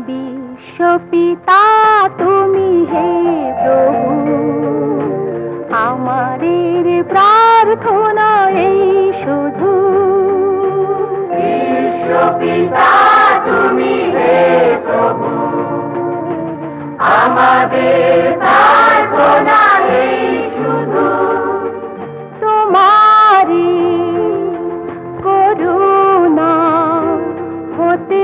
বিশ্বপিতা তুমি হে প্রভু, আমাদের প্রার্থনা এই শুধু। বিশ্বপিতা তুমি হে প্রভু, আমাদের প্রার্থনা এই শুধু। তোমারি করুণা হতে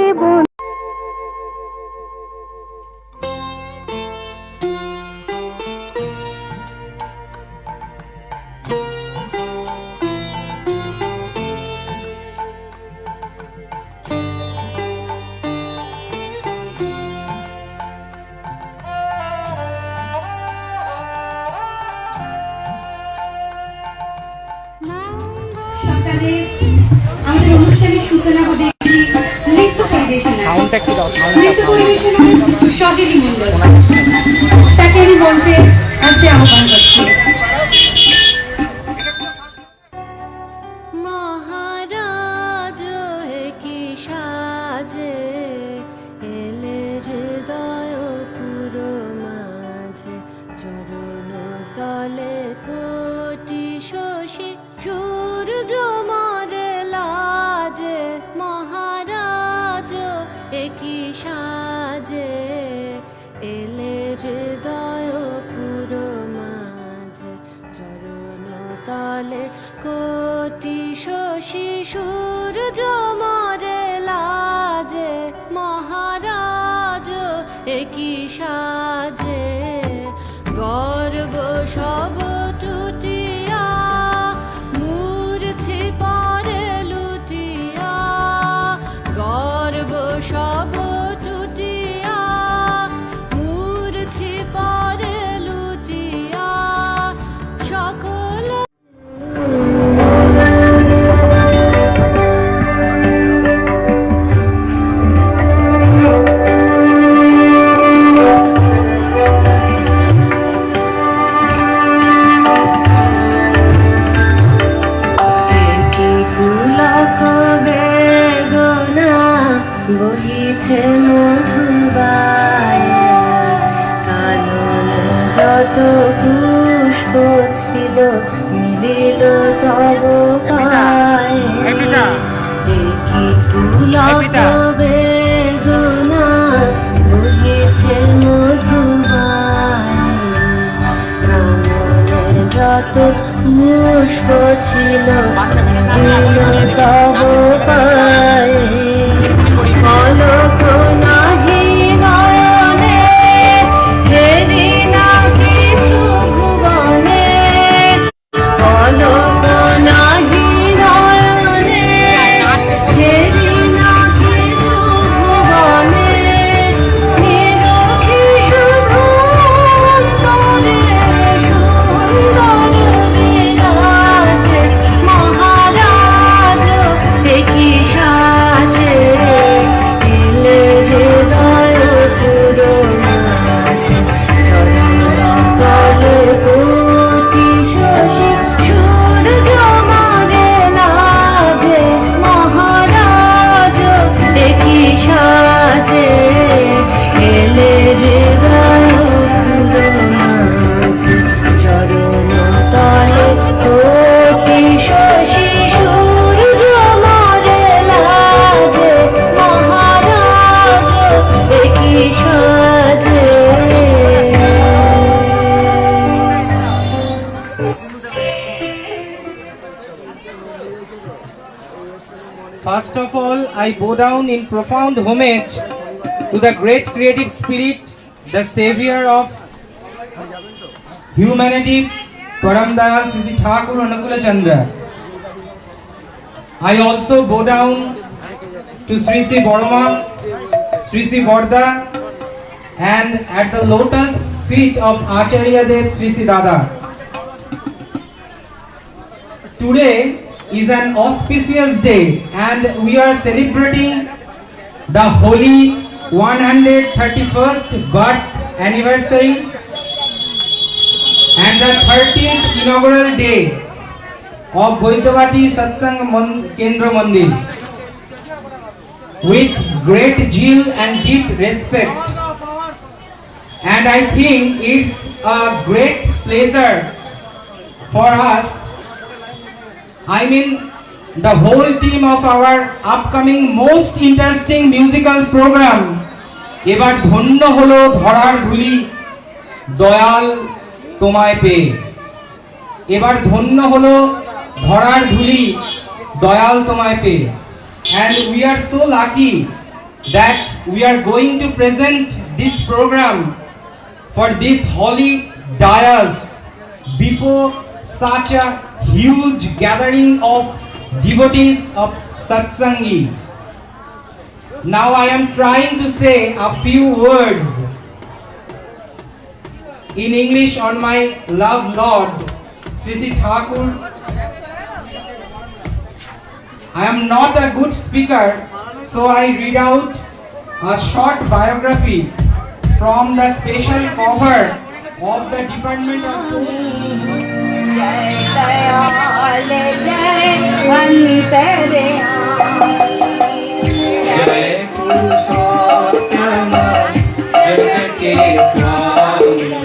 আমাদের অনুষ্ঠানের সূচনা হবে নৃত্য পরিবেশনা। নৃত্য পরিবেশনা সজেলি মন্ডল, তাকে আমি বলতে আজকে আহ্বান করছি। মহারাজ কি সাজে এলে হৃদয় পুরো মাঝে, চরণ তলে কোটি শশী সূর্য মরে লাজে। মহারাজ কি সাজে এলে হৃদয় পুরো মাঝে, চরণ তলে কোটি শশী সূর্য মরে লাজে। মহারাজ কি সাজে গর্ব সব টুটিয়া, মূর্ছি পরে লুটিয়া। গর্ব সব টুটিয়া, মূর্ছি পরে লুটিয়া। সকল বহিছে মধুবায়, কানন যত পুষ্প ছিল মিলিল তব পায়ে। দেখি পুলক বেদনা বহিছে মধুবায়, কাননে যত পুষ্প ছিল মিলিল তব পায়ে। পলক নাহি নয়নে, হেরি না কিছু ভুবনে। পলক নাহি নয়নে, হেরি না কিছু ভুবনে। নিরখি শুধু অন্তরে সুন্দর বিরাজে। মহারাজ দেখি সাজে এলে হৃদয় পুরো মাঝে, চরণ তলে কোটি শশী সূর্য মরে লাজে। মহারাজ দেখি সাজে এলে হৃদয় পুরো মাঝে, চরণ তলে কোটি শশী সূর্য মরে লাজে। মহারাজ দেখি সাজে। First of all, I bow down in profound homage to the great creative spirit, the savior of humanity, Param Dayal Sri Thakur Anukula Chandra. I also bow down to Sri Sri Borma, Sri Sri Borda, and at the lotus feet of Acharya Dev Sri Sri Dada. Today is an auspicious day and we are celebrating the holy 131st birth anniversary and the 13th inaugural day of Boidhavati Satsang Kendra Mandir. with great zeal and deep respect. And I think it's a great pleasure for us, I mean the whole team of our upcoming most interesting musical program, এবার ধন্য হলো ধরার ধুলি দয়াল তোমায় পেয়ে। এবার ধন্য হলো ধরার ধুলি দয়াল তোমায় পেয়ে। And we are so lucky that we are going to present this program for this holy dais before such a huge gathering of devotees of Satsangi. Now I am trying to say a few words in English on my love Lord, Sri Sri Thakur. I am not a good speaker, so I read out a short biography from the special cover of the Department of जय पुरुषोत्तम जग के स्वामी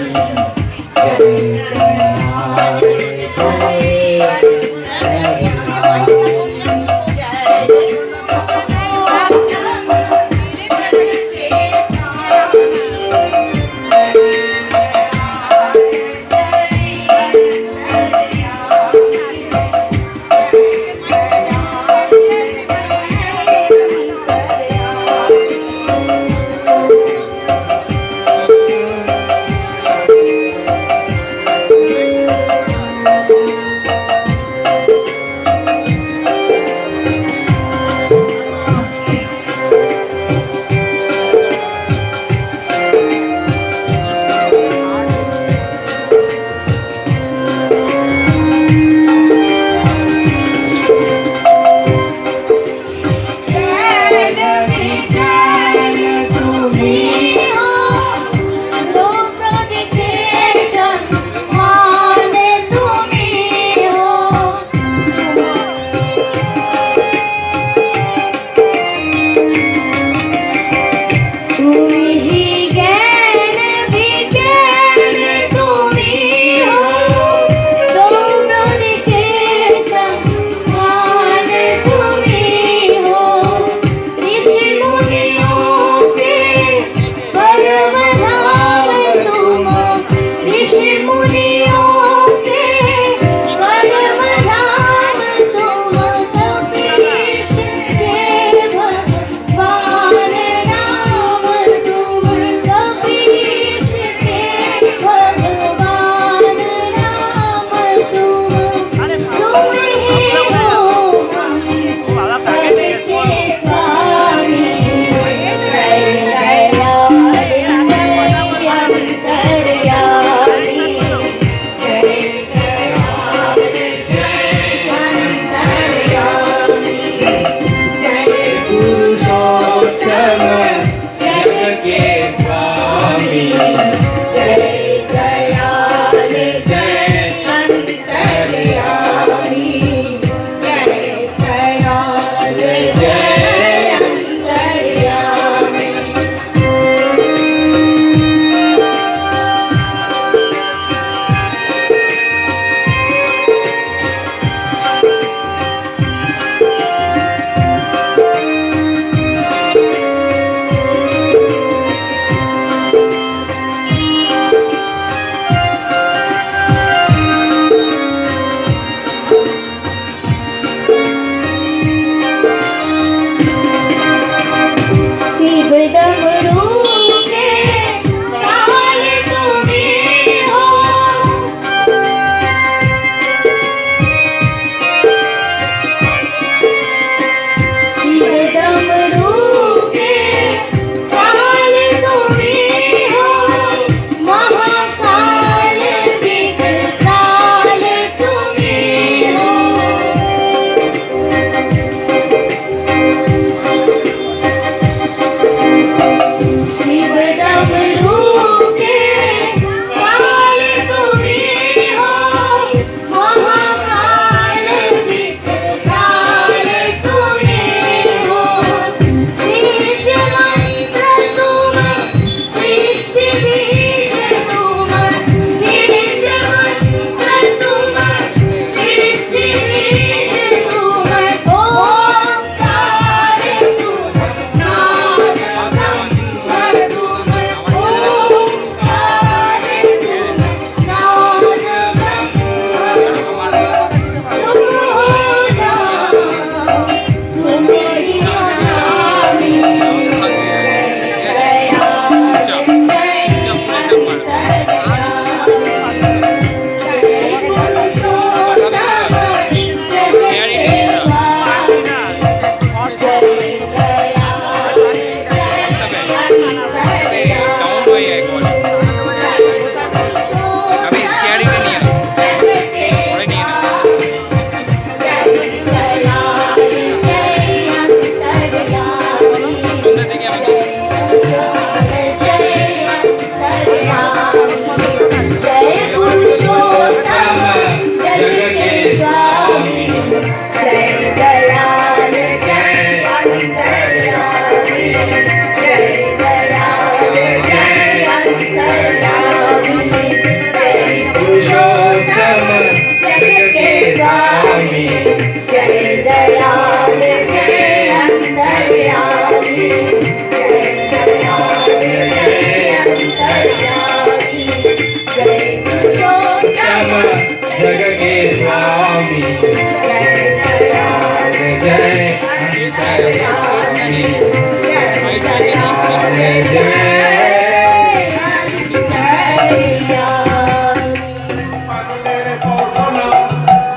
পাগলের কল্পনা,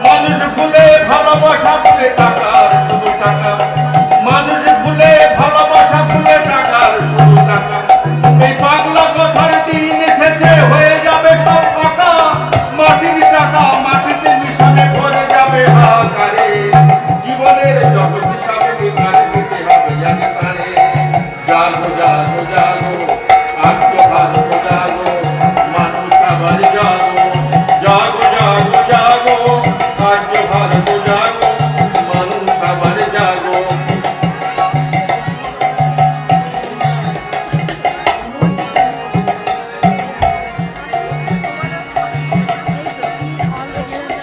মানুষ ভুলে ভালোবাসা ভুলে টাকার শুধু টাকা, মানুষ ভুলে ভালোবাসা ভুলে টাকার শুধু টাকা। এই পাগলা কথার দিন এসেছে, হয়ে যাবে সব ফাঁকা, মাটির টাকা মাটিতে মিশালে ভরে যাবে হাহাকারে। জীবনের যত হিসাবে বিভাগ দিতে হবে জানে তারে। জাগো জাগো জাগো, আজ ভারত জাগো, মানুষ আবার জাগো। জাগো জাগো জাগো, আজ ভারত জাগো, মানুষ আবার জাগো।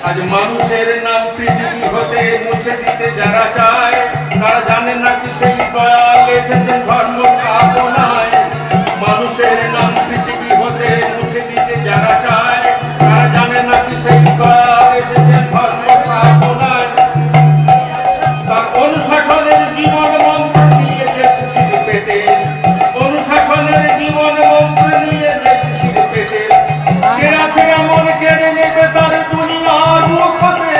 আজ মানুষের নাম পৃথিবী হতে মুছে দিতে যারা চায়, তারা জানে না কি সেই দয়াল এসেছেন ধর্ম স্থাপনায়। মানুষের নাম পৃথিবী হতে মুছে দিতে যারা চায়, তারা জানে না কি সেই দয়াল এসেছেন ধর্ম স্থাপনায়। তার অনুশাসনের জীবন মন্ত্র নিয়ে যে শিশির পেতে, অনুশাসনের জীবন মন্ত্র নিয়ে যে শিশির পেতে, কে আছে এমন কেড়ে নেবে তার দুনিয়ার মুখ হতে।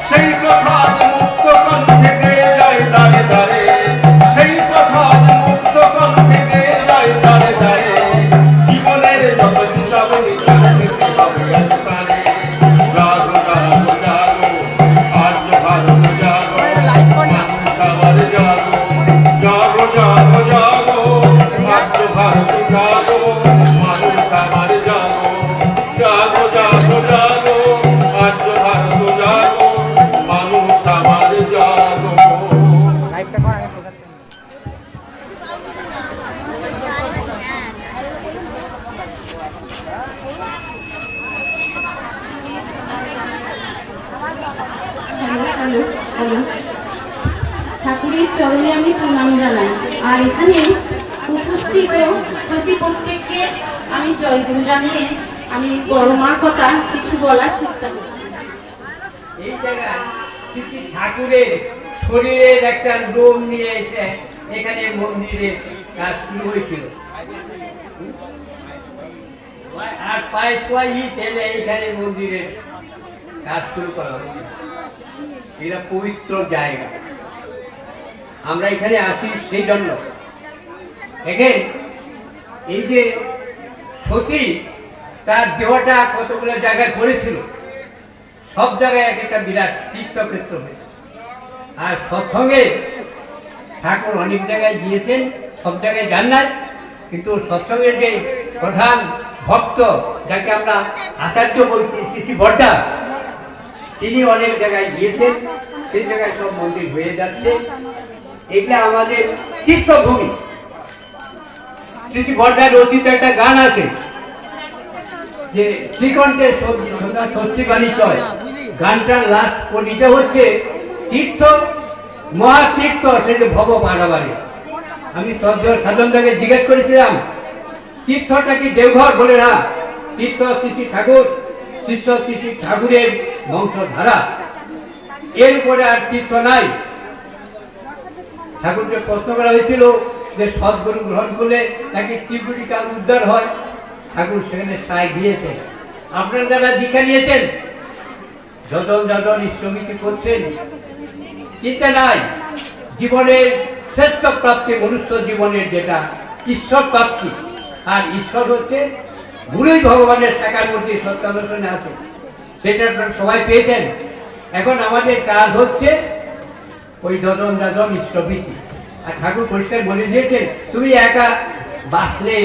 সেই কথা আজ মুক্ত কণ্ঠে গেয়ে যায় দাঁড়ে দাঁড়ে, সেই কথা আজ মুক্ত কণ্ঠে গেয়ে যায় দাঁড়ে দাঁড়ে। জীবনের যত হিসাব নিকাশ দিতে হবে আজ তারে। জাগো জাগো জাগো, আজ ভারত জাগো, মানুষ আবার জাগো। জাগো জাগো জাগো, আজ ভারত জাগো, মানুষ আবার জাগো। জাগো জাগো জাগো, আজ ভারত জাগো, মানুষ আবার জাগো। হ্যালো হ্যালো, ঠাকুরের চরণে আমি প্রণাম জানাই। আর এখানে উপস্থিত প্রতিপক্ষকে আমি জয়গুরু জানিয়ে আমি বড় মার কথা কিছু বলার চেষ্টা করছি। এই জায়গায় শ্রী শ্রী ঠাকুরের শরীরের একটা রোগ নিয়ে এসে এখানে মন্দিরের কাজ শুরু হয়েছিল। আর পায়ে ছয় ইট এনে এখানে মন্দিরের কাজ শুরু করা হয়েছিল। এটা পবিত্র জায়গা, আমরা এখানে আসি সেই জন্য। দেখেন এই যে সতী তার দেহটা কতগুলো জায়গায় পড়েছিল, সব জায়গায় একটা বিরাট তীর্থক্ষেত্র হয়েছে। আর সৎসঙ্গে ঠাকুর অনেক জায়গায় গিয়েছেন, সব জায়গায় যান নাই, কিন্তু সৎসঙ্গের যে প্রধান ভক্ত যাকে আমরা আচার্য বলছি শ্রী বর্দা, তিনি অনেক জায়গায় গিয়েছেন, সেই জায়গায় সব মন্দির হয়ে যাচ্ছে। এগুলা আমাদের তীর্থভূমি। শ্রী বর্দার রচিত একটা গান আছে যে শ্রীকণ্ঠের সত্যি বাণী চয়, গানটার লাস্ট পরিটা হচ্ছে তীর্থ মহাতীর্থ সে যে ভব মারাবারে। আমি সাধনটাকে জিজ্ঞেস করেছিলাম তীর্থটা কি দেওঘর, বলে না, তীর্থ শ্রী ঠাকুর, শিষ্য শ্রী ঠাকুরের বংশধারা, এর উপরে আর তীর্থ নাই। ঠাকুরকে প্রশ্ন করা হয়েছিল যে সদ্গুরু গ্রহণ করলে নাকি ত্রিপুটিকা উদ্ধার হয়, ঠাকুর সেখানে সায় দিয়েছেন। আপনারা যারা দীক্ষা নিয়েছেন, যতন যতন ইষ্টমিতি করছেন, চিন্তা নাই, জীবনের শ্রেষ্ঠ প্রাপ্তি মনুষ্য জীবনের যেটা ঈশ্বর প্রাপ্তি, আর ঈশ্বর হচ্ছে গুরুই ভগবানের সাকার মূর্তি সত্যাদর্শনে আছে, সেটা আপনারা সবাই পেয়েছেন। এখন আমাদের কাজ হচ্ছে ওই যতন যতন ইষ্টমিতি। আর ঠাকুর পরিষ্কার বলে দিয়েছেন তুমি একা বাঁচলে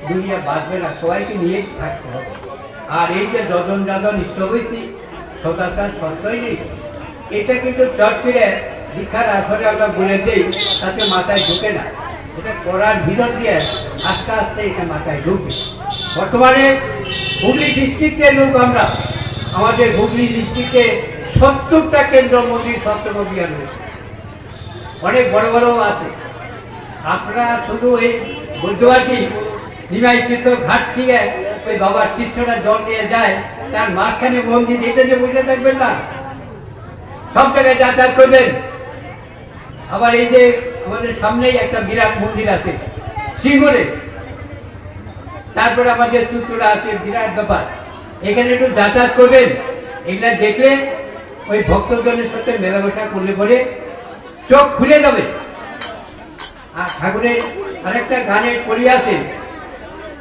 দুনিয়া বাঁচবে না, সবাইকে নিয়ে থাকতে হবে। আর এই যে যতন যতন ইষ্টমিতি সদাচার সত্যই নেই, এটা কিন্তু চর্চিরে দীক্ষার আসরে আমরা বলে দিই, তাতে মাথায় ঢুকে না। এটা করার ভিতর দিয়ে আস্তে আস্তে এটা মাথায় ঢুকবে। বর্তমানে হুগলি ডিস্ট্রিক্টের লোক আমরা, আমাদের হুগলি ডিস্ট্রিক্টে 70টা কেন্দ্র মন্দির সপ্তমবিহার রয়েছে, অনেক বড় বড় আছে। আপনারা শুধু এই বৈদ্যবাটি নিমাই তীর্থ ঘাট থেকে ওই বাবার শিষ্যরা জল নিয়ে যায়, তার মাঝখানে মন্দির, এটা যে বুঝে থাকবেন না, সব জায়গায় যাতায়াত করবেন। আবার এই যে আমাদের সামনেই একটা বিরাট মন্দির আছে, সিঙ্গুরে, তারপরে আমাদের চুচুড়া আছে, বিরাট ব্যাপার। এখানে একটু যাতায়াত করবেন, এগুলা দেখলে ওই ভক্তজনের সাথে মেলামেশা করলে পরে চোখ খুলে যাবে। আর ঠাকুরের আরেকটা গানের করি আছে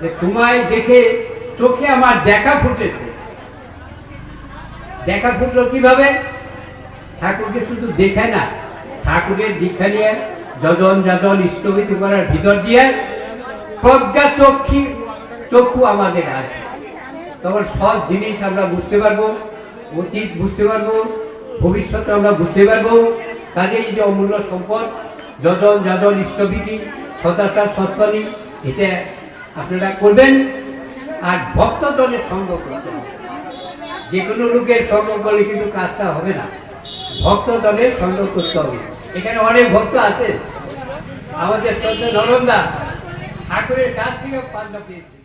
যে তোমায় দেখে চোখে আমার দেখা ফুটেছে। দেখা ফুটলো কিভাবে? ঠাকুরকে শুধু দেখে না, ঠাকুরের দীক্ষা নিয়ে যজন যজন ইষ্টভীতি করার ভিতর দিয়ে প্রজ্ঞা চক্ষু আমাদের আছে। তখন সব জিনিস আমরা বুঝতে পারবো, অতীত বুঝতে পারবো, ভবিষ্যৎ আমরা বুঝতে পারবো। কাজে এই যে অমূল্য সম্পদ যজন যজন ইষ্টভীতি সদাচার সৎকর্মী, এটা আপনারা করবেন। আর ভক্তজনের সঙ্গ করতে হবে। যে কোনো লোকের সঙ্গ করলে কিন্তু কাজটা হবে না, ভক্তজনের সঙ্গ করতে হবে। এখানে অনেক ভক্ত আছে, আমাদের চন্দ্র নরমদা ঠাকুরের কাছ থেকে পাঞ্জা পেয়েছে।